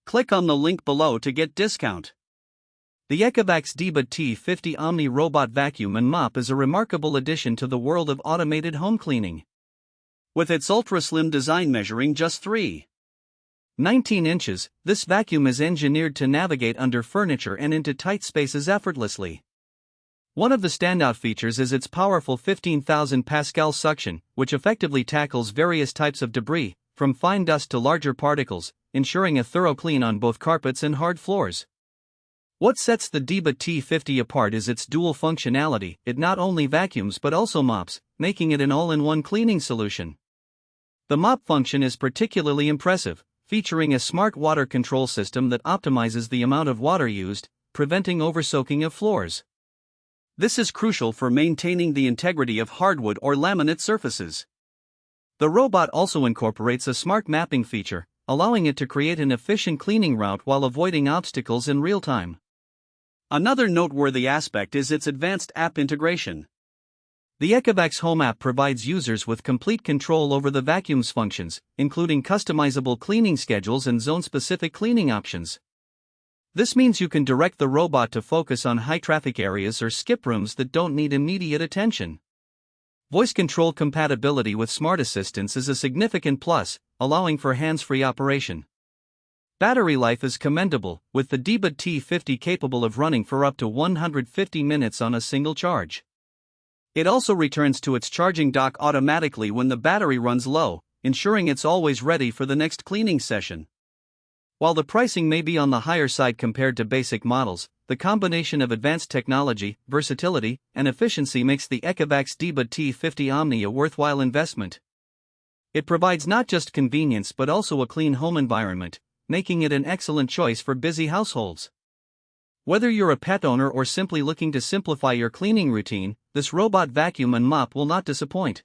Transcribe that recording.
Click on the link below to get discount. The ECOVACS DEEBOT T50 Omni robot vacuum and mop is a remarkable addition to the world of automated home cleaning. With its ultra-slim design measuring just 3.19 inches, this vacuum is engineered to navigate under furniture and into tight spaces effortlessly. One of the standout features is its powerful 15,000 Pascal suction, which effectively tackles various types of debris, from fine dust to larger particles, ensuring a thorough clean on both carpets and hard floors. What sets the DEEBOT T50 apart is its dual functionality. It not only vacuums but also mops, making it an all-in-one cleaning solution. The mop function is particularly impressive, featuring a smart water control system that optimizes the amount of water used, preventing oversoaking of floors. This is crucial for maintaining the integrity of hardwood or laminate surfaces. The robot also incorporates a smart mapping feature, allowing it to create an efficient cleaning route while avoiding obstacles in real time. Another noteworthy aspect is its advanced app integration. The ECOVACS Home app provides users with complete control over the vacuum's functions, including customizable cleaning schedules and zone-specific cleaning options. This means you can direct the robot to focus on high-traffic areas or skip rooms that don't need immediate attention. Voice control compatibility with smart assistants is a significant plus, allowing for hands-free operation. Battery life is commendable, with the DEEBOT T50 capable of running for up to 150 minutes on a single charge. It also returns to its charging dock automatically when the battery runs low, ensuring it's always ready for the next cleaning session. While the pricing may be on the higher side compared to basic models, the combination of advanced technology, versatility, and efficiency makes the ECOVACS DEEBOT T50 Omni a worthwhile investment. It provides not just convenience but also a clean home environment, making it an excellent choice for busy households. Whether you're a pet owner or simply looking to simplify your cleaning routine, this robot vacuum and mop will not disappoint.